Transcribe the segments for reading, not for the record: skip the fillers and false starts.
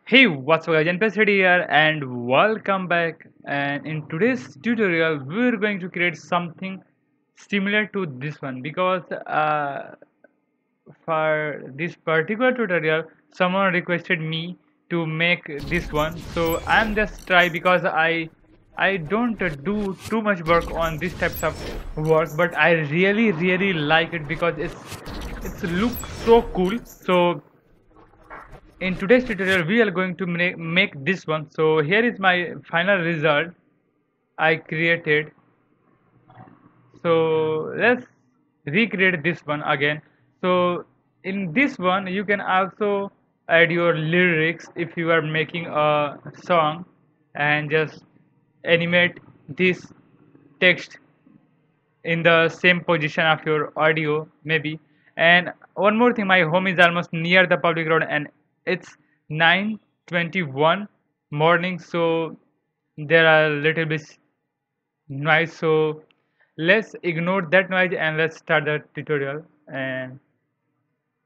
Hey, what's up guys, NPS3D here and welcome back. And in today's tutorial, we're going to create something similar to this one because for this particular tutorial, someone requested me to make this one. So I'm just try because I don't do too much work on these types of work, but I really like it because it's looks so cool. So in today's tutorial we are going to make this one. So here is my final result I created. So let's recreate this one again. So in this one you can also add your lyrics if you are making a song and just animate this text in the same position of your audio maybe. And one more thing, my home is almost near the public road and it's 9:21 morning, so there are a little bit noise, so let's ignore that noise and let's start the tutorial and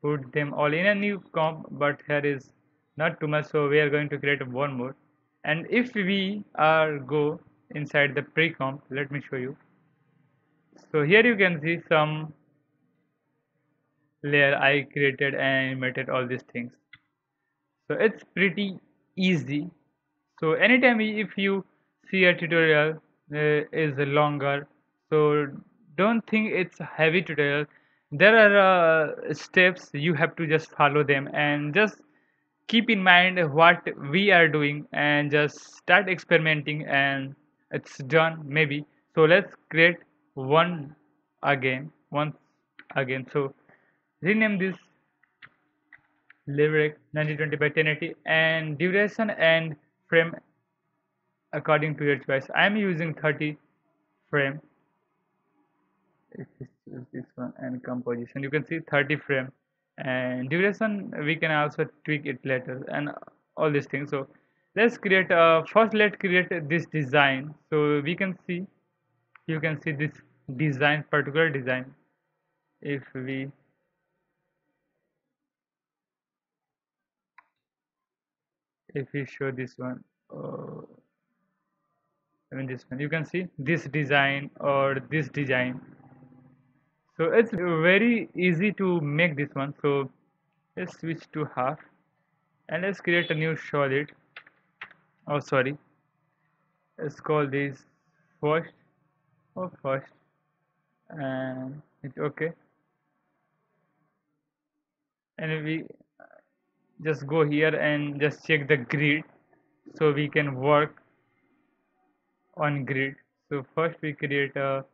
put them all in a new comp. But here is not too much, so we are going to create one more. And if we are go inside the pre-comp, let me show you. So here you can see some layer I created and animated all these things. So it's pretty easy. So anytime if you see a tutorial is longer, so don't think it's a heavy tutorial. There are steps you have to just follow them and just keep in mind what we are doing and just start experimenting and it's done maybe. So let's create one once again. So rename this lyric 1920 by 1080 and duration and frame according to your choice. I am using 30 frame. If you choose this one and composition, you can see 30 frame and duration. We can also tweak it later and all these things. So let's create first. Let's create this design. So we can see, you can see this design, particular design. If we show this one, I mean this one, you can see this design or this design. So it's very easy to make this one. So let's switch to half and let's create a new solid. Oh sorry, let's call this first. First, and it's okay. And we just go here and just check the grid so we can work on grid. So first we create a,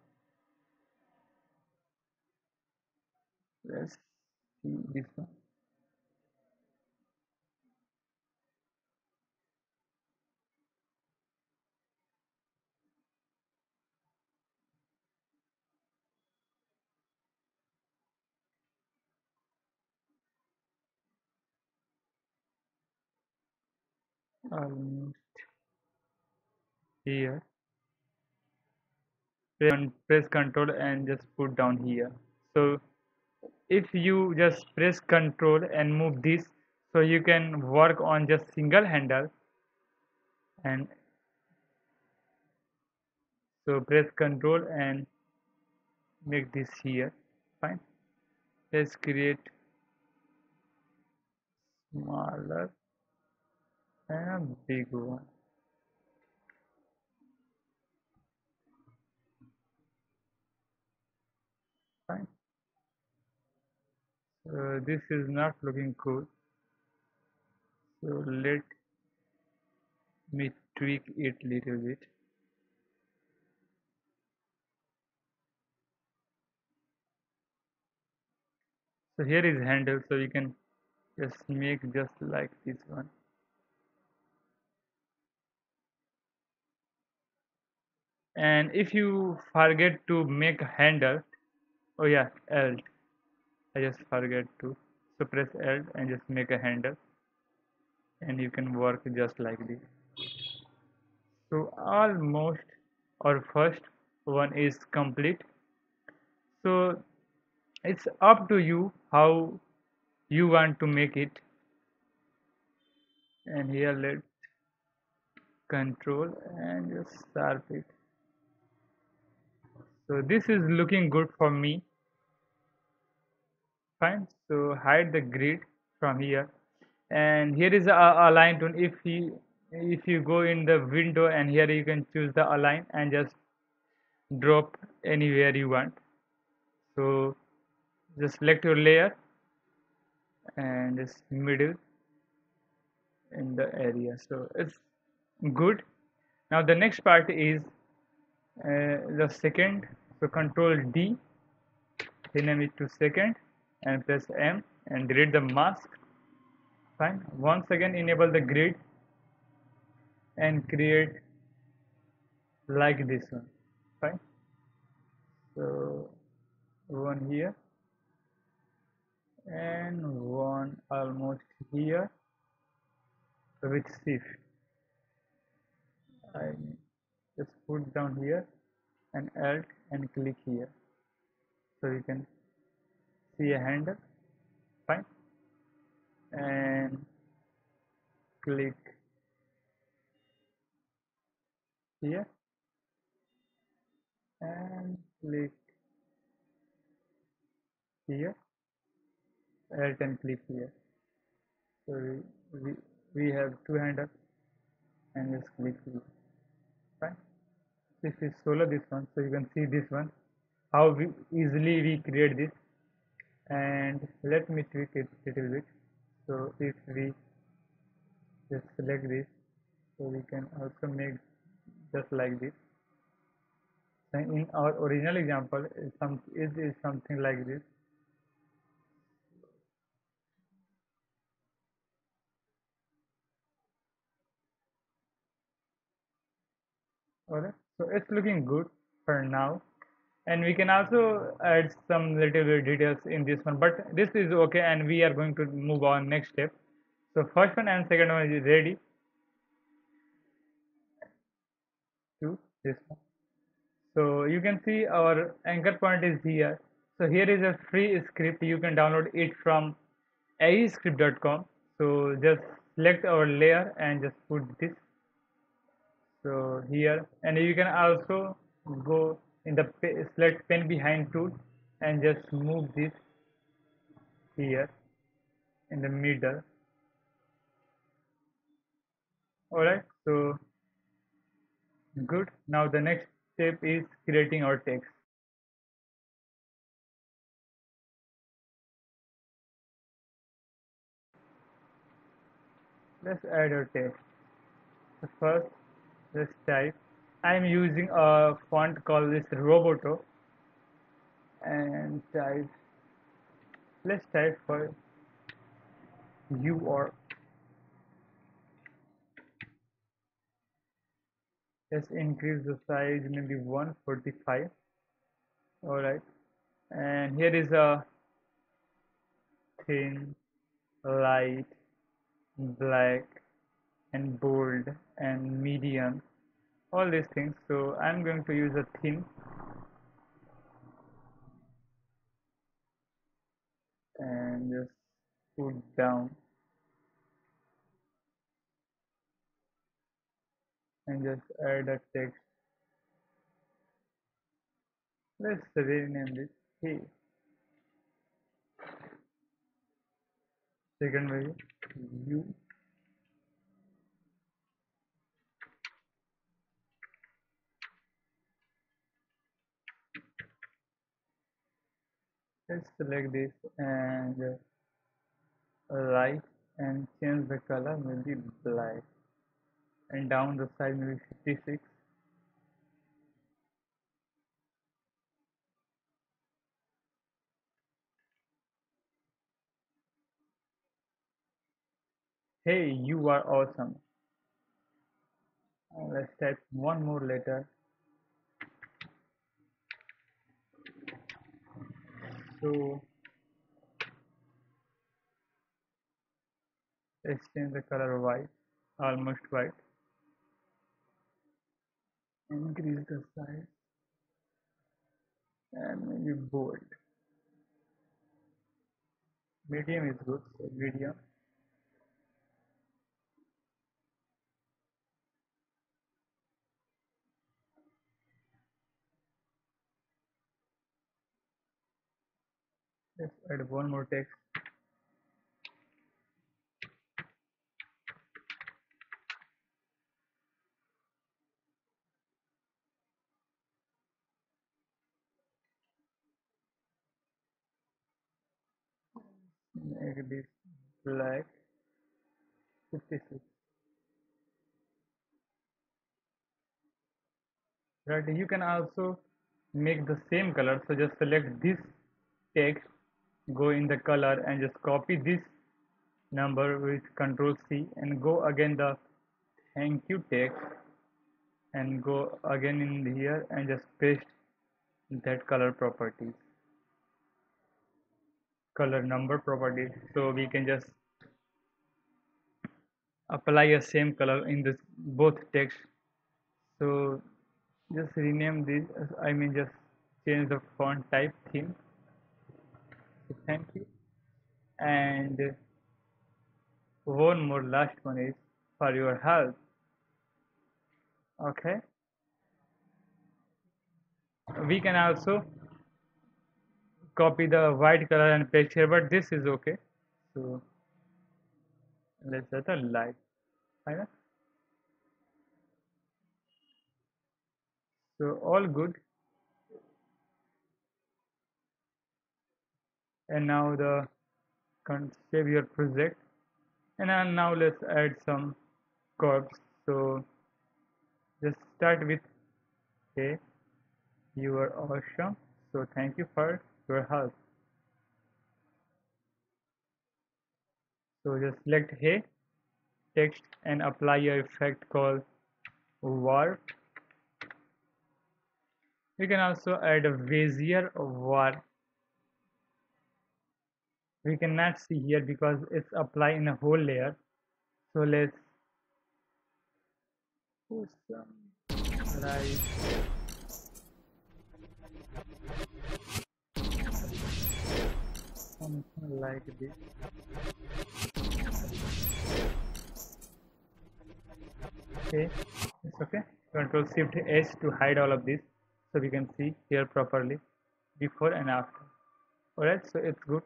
let's see this one. Almost here. Press Ctrl and just put down here. So if you just press Ctrl and move this, so you can work on just single handle. And so press Ctrl and make this here. Fine. Let's create smaller and a big one. Fine. So this is not looking cool, so let me tweak it little bit. So here is handle, so you can just make just like this one. And if you forget to make a handle, oh yeah, Alt, I just forget to, so press Alt and just make a handle and you can work just like this. So almost our first one is complete. So it's up to you how you want to make it. and here let's control and just sharp it. So this is looking good for me. Fine. So hide the grid from here, and here is a align tool. If you go in the window, and here you can choose the align and just drop anywhere you want. So just select your layer and just middle in the area. So it's good. Now the next part is the second. So Control D, rename it to second, and press M and delete the mask. Fine. Once again enable the grid and create like this one. Fine. So one here and one almost here. So with shift I just put down here and alt and click here, so you can see a handle. Fine. And click here and click here, alt and click here. So we have two handles and just click here. Fine. This is solo, this one, so you can see this one how easily we create this. And let me tweak it a little bit. So if we just select this, so we can also make just like this. And in our original example it is something like this. Alright, so it's looking good for now, and we can also add some little bit details in this one, but this is okay, and we are going to move on next step. So first one and second one is ready to this one. So you can see our anchor point is here. So here is a free script, you can download it from aescript.com. So just select our layer and just put this so here, and you can also go in the select pen behind tool and just move this here in the middle. Alright, so good. Now the next step is creating our text. Let's add our text. So first let's type. I am using a font called this Roboto, and type, let's type for you, or let's increase the size maybe 145. Alright, and here is a thin, light, black, and bold, and medium, all these things. So I'm going to use a thin and just put down and just add a text. Let's rename this. Hey, second way, you. Let's select this and just light and change the color maybe black, and down the side maybe 56. Hey, you are awesome. Let's type one more letter. So let's change the color white, almost white. Increase the size and maybe bold. Medium is good, so medium. Let's add one more text. Make this black 56. Right, you can also make the same color. So just select this text, go in the color and just copy this number with Control C and go again the thank you text and go again in here and just paste that color properties, color number properties. So we can just apply a same color in this both text. So just rename this, I mean just change the font type theme. So thank you. And one more last one is for your help. Okay, we can also copy the white color and paste here, but this is okay. So let's set a light. Fine. So all good. And now the save your project. And now let's add some curves. So just start with hey, you are awesome. So thank you for your help. So just select hey text and apply a effect called warp. You can also add a Bezier warp. We cannot see here because it's applied in a whole layer. So let's put some right something like this. Okay, it's okay. Control Shift S to hide all of this so we can see here properly before and after. Alright, so it's good.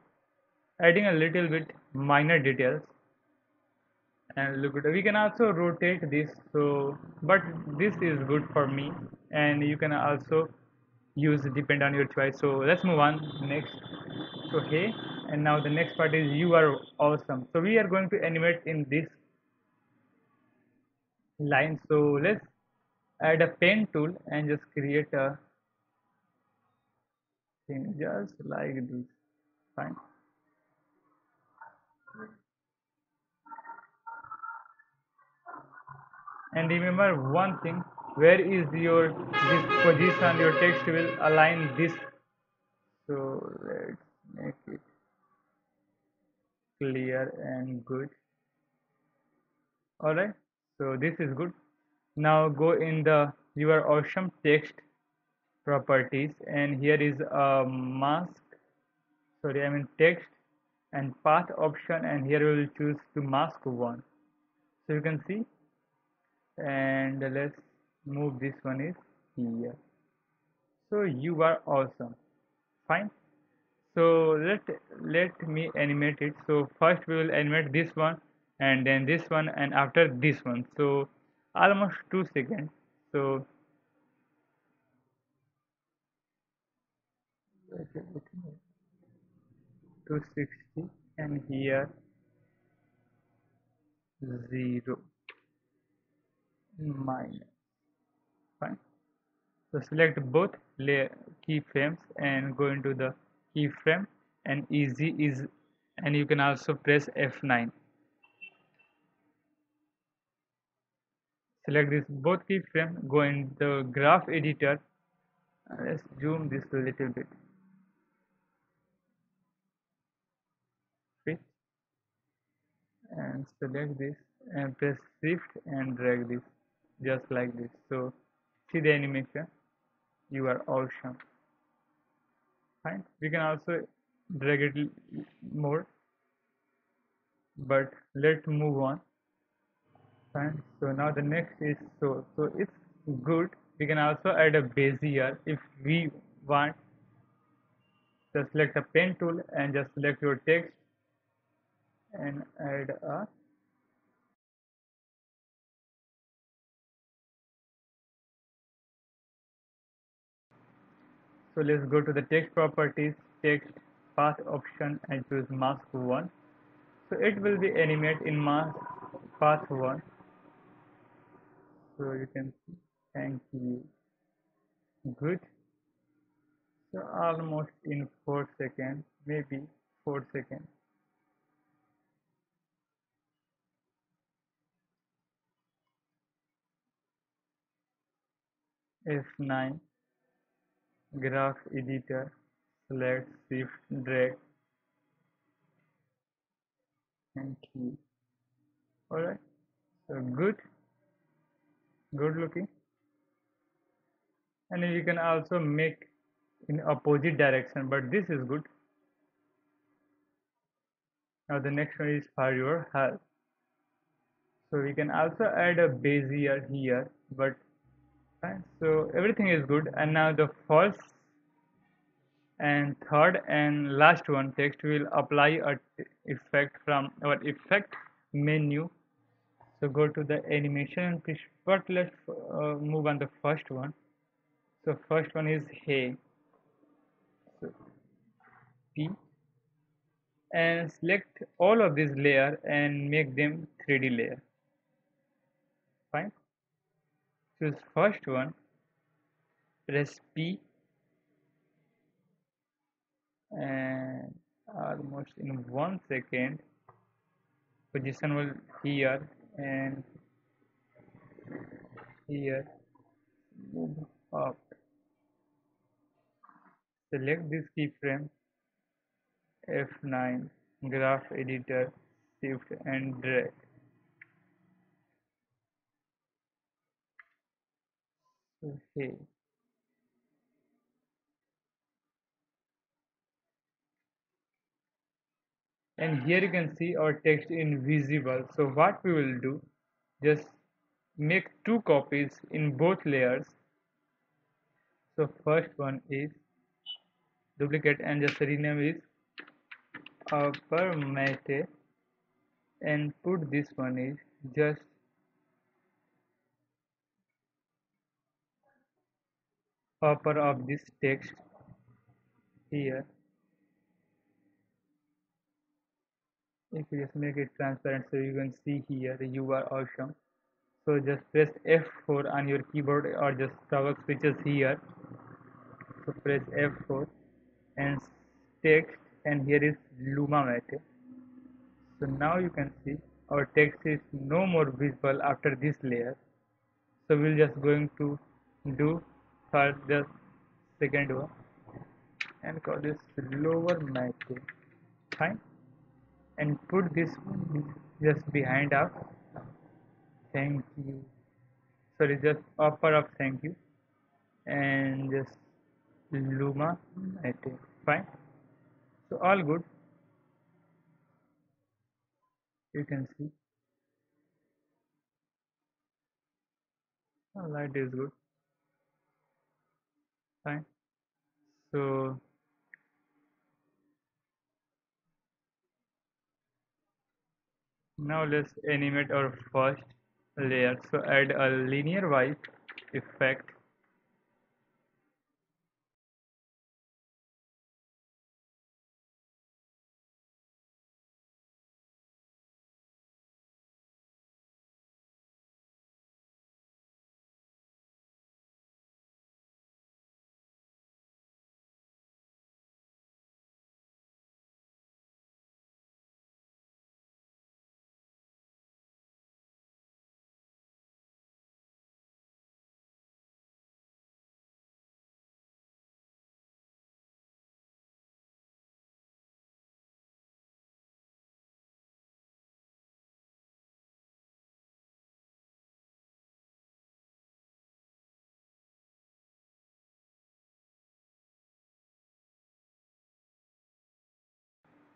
Adding a little bit minor details and look good. We can also rotate this, so but this is good for me, and you can also use depend on your choice. So let's move on next. So hey, and now the next part is you are awesome. So we are going to animate in this line. So let's add a pen tool and just create a thing just like this. Fine. And remember one thing, where is your this position, your text will align this. So let's make it clear and good. Alright, so this is good. Now go in the your awesome text properties, and here is a mask, sorry I mean text and path option, and here we will choose to mask one. So you can see, and let's move this one is here. So you are awesome. Fine. So let me animate it. So first we will animate this one and then this one and after this one. So almost 2 seconds. So 260 and here 0 minus. Fine. So select both keyframes and go into the keyframe and easy is, and you can also press F9. Select this both keyframe, go in the graph editor. Let's zoom this a little bit. Fit and select this and press shift and drag this just like this. So see the animation, you are awesome. Fine, we can also drag it more, but let's move on. Fine, so now the next is so it's good. We can also add a bezier if we want. Just select a pen tool and just select your text and add a. So let's go to the text properties, text path option and choose mask 1. So it will be animate in mask path 1. So you can see, thank you. Good. So almost in 4 seconds, maybe 4 seconds. F9, graph editor, select, shift, drag, and key. Alright, so good looking. And you can also make in opposite direction, but this is good. Now the next one is for your health. So we can also add a bezier here, but fine. So everything is good. And now the first and third and last one text will apply a effect from our effect menu. So go to the animation and push, but let's move on the first one. So first one is hey. So P and select all of these layer and make them 3D layer. Fine. Choose first one, press P and almost in 1 second position will here and here, move up, select this keyframe, F9, graph editor, shift and drag. Okay, and here you can see our text invisible. So what we will do, just make two copies in both layers. So first one is duplicate and just rename is upper mate and put this one is just upper of this text here. If you just make it transparent so you can see here you are awesome. So just press F4 on your keyboard or just toggle switches here. So press F4 and text and here is Luma Mate. So now you can see our text is no more visible after this layer. So we'll just going to do for the second one and call this lower Mate. Fine. And put this just behind of thank you. Sorry, just upper of thank you and just Luma Mate. Fine. So all good. You can see. Light is good. Fine. So now let's animate our first layer. So add a linear white effect.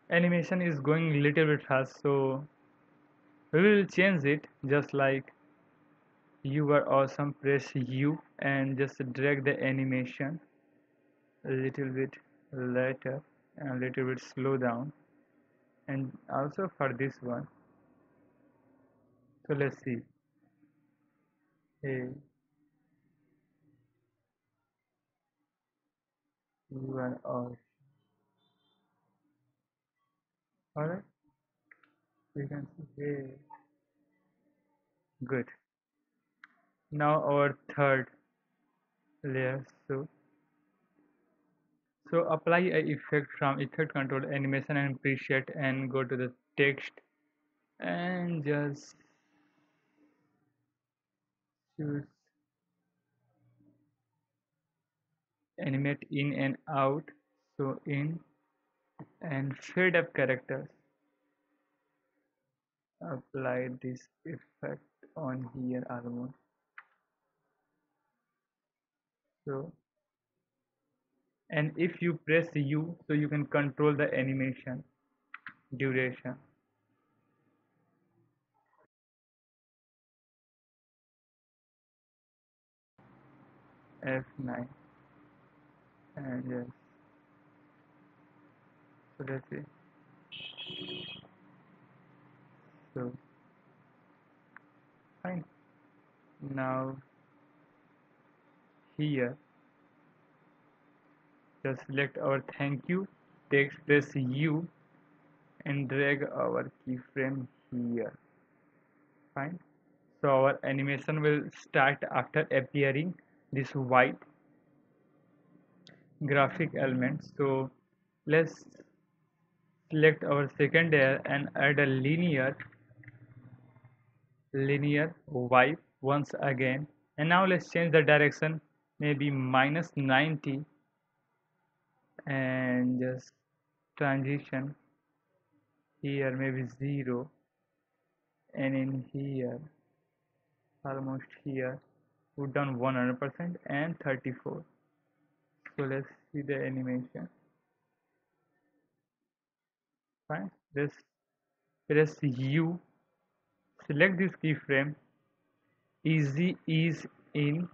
Animation is going a little bit fast, so we will change it just like you are awesome. Press U and just drag the animation a little bit later and a little bit slow down, and also for this one. So let's see. Hey, you are all right. We can see. Hey, good. Now our third layer. So apply a effect from effect control animation and preset and go to the text and just choose animate in and out. So in and fade up characters. Apply this effect on here almost. So and if you press U, so you can control the animation duration. F9 and yes. So that's it. So fine. Now here just select our thank you text, press U and drag our keyframe here. Fine. So our animation will start after appearing this white graphic element. So let's select our second layer and add a linear wipe once again, and now let's change the direction, maybe -90, and just transition here maybe 0, and in here almost here put down 100% and 34. So let's see the animation. Fine, let's press U, select this keyframe, easy ease in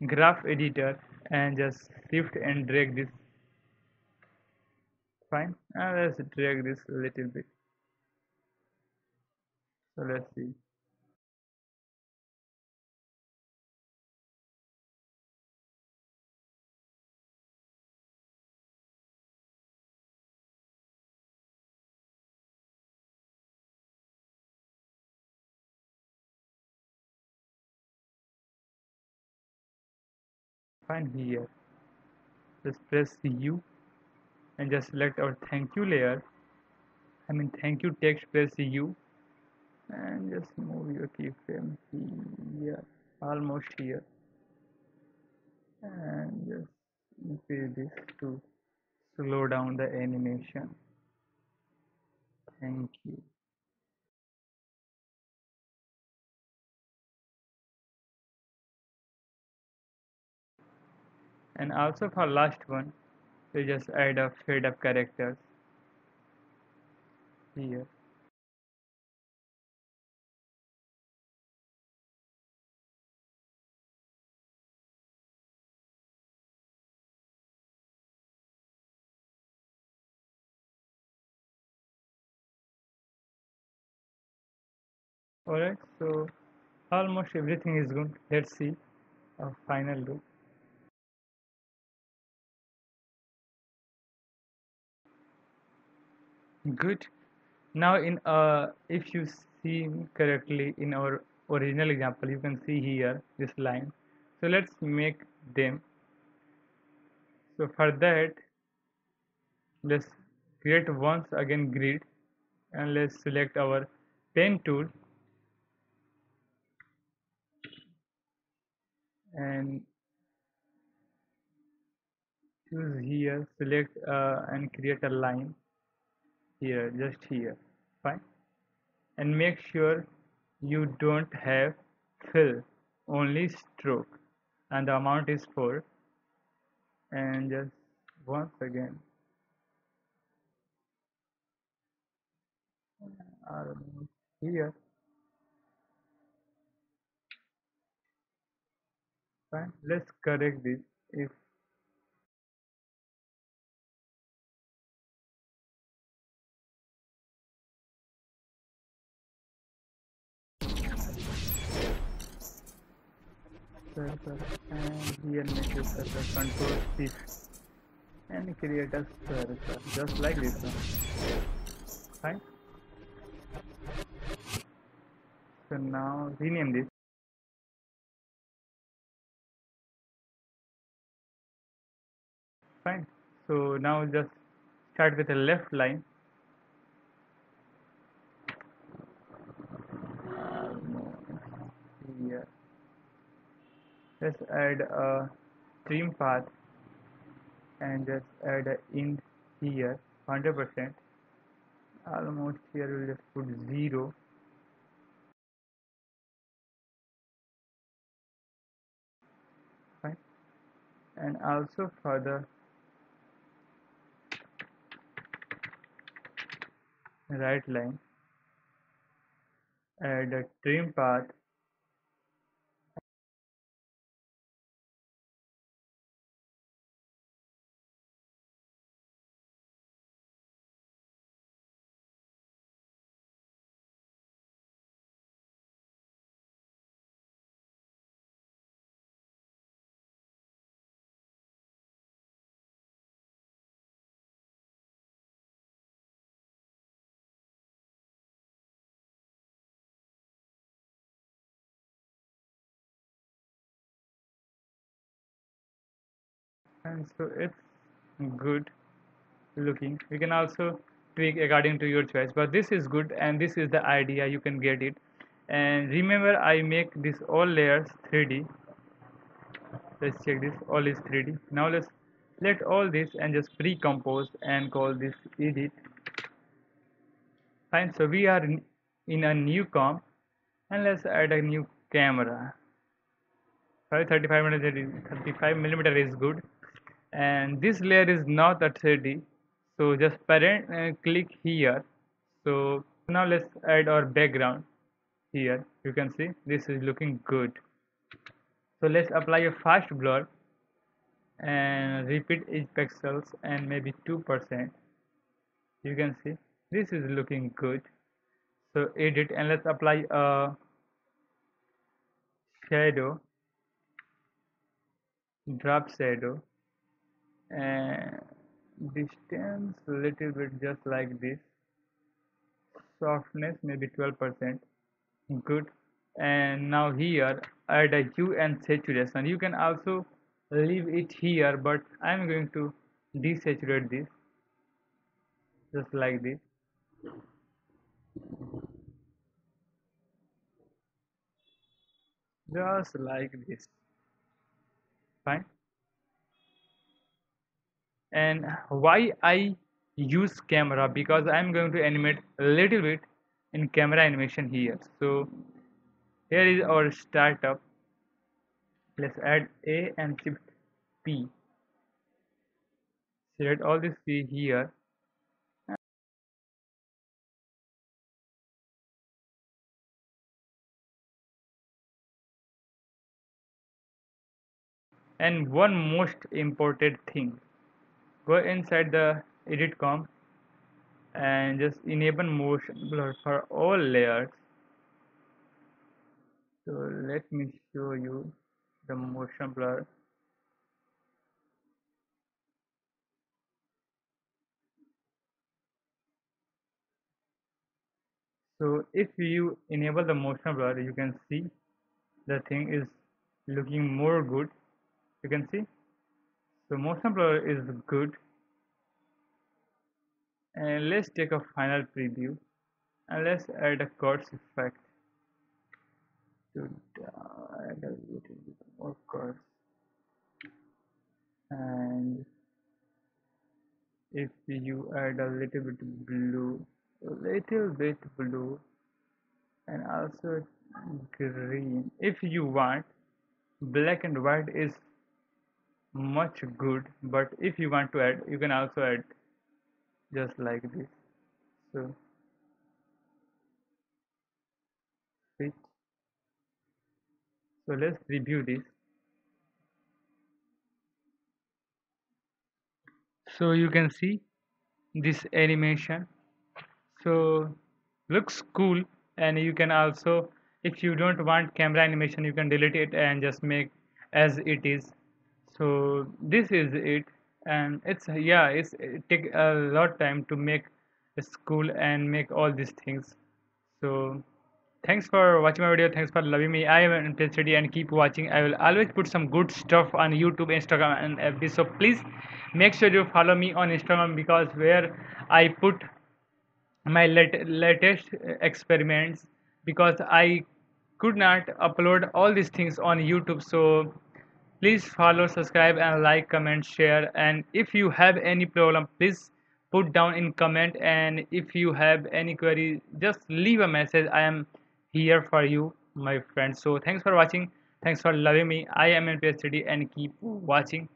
graph editor, and just shift and drag this. Fine, and let's drag this a little bit. So let's see. Fine, here just press U and just select our thank you layer, thank you text, press U and just move your keyframe here almost here, and just increase this to slow down the animation. Thank you. And also for last one, we just add a fade up characters here. Alright, so almost everything is good. Let's see a final look. Good. Now in if you see correctly in our original example, you can see here this line. So let's make them. So for that, let's create once again grid, and let's select our pen tool and choose here, select and create a line here, just here. Fine. And make sure you don't have fill, only stroke, and the amount is 4, and just once again almost here. Fine, let's correct this. If circle, and here make it as a control shift and create a circle just like this one. Fine. So now rename this. Fine. So now just start with a left line. Here. Let's add a trim path and just add a in here 100%. Almost here we'll just put 0. Fine. And also for the right line, add a trim path and so it's good looking. You can also tweak according to your choice, but this is good and this is the idea, you can get it. And remember, I make this all layers 3D. Let's check this, all is 3D. Now let's let all this and just pre-compose and call this edit. Fine. So we are in a new comp, and let's add a new camera. 35 millimeter is good, and this layer is not a 3D, so just parent click here. So now let's add our background here. You can see this is looking good. So let's apply a fast blur and repeat each pixels and maybe 2%. You can see this is looking good. So edit and let's apply a shadow, drop shadow, and distance a little bit just like this. Softness maybe 12%. Good. And now here add a hue and saturation. You can also leave it here, but I'm going to desaturate this just like this. Just like this. Fine. And why I use camera? Because I'm going to animate a little bit in camera animation here. So here is our startup. Let's add A and shift P. Select all this P here. And one most important thing, go inside the edit comp and just enable motion blur for all layers. So let me show you the motion blur. So if you enable the motion blur, you can see the thing is looking more good. You can see, so motion blur is good. And let's take a final preview and let's add a curves effect to add a little bit more curves. And if you add a little bit blue and also green, if you want, black and white is much good, but if you want to add, you can also add just like this. So switch. So let's review this. So you can see this animation, so looks cool. And you can also, if you don't want camera animation, you can delete it and just make as it is. So this is it. And it's, yeah, it take a lot time to make a school and make all these things. So thanks for watching my video. Thanks for loving me. I am interested and keep watching. I will always put some good stuff on YouTube, Instagram, and FB. So please make sure you follow me on Instagram, because where I put my latest experiments, because I could not upload all these things on YouTube. So please follow, subscribe, and like, comment, share. And if you have any problem, please put down in comment. And if you have any query, just leave a message. I am here for you, my friends. So thanks for watching. Thanks for loving me. I am NPS3D and keep watching.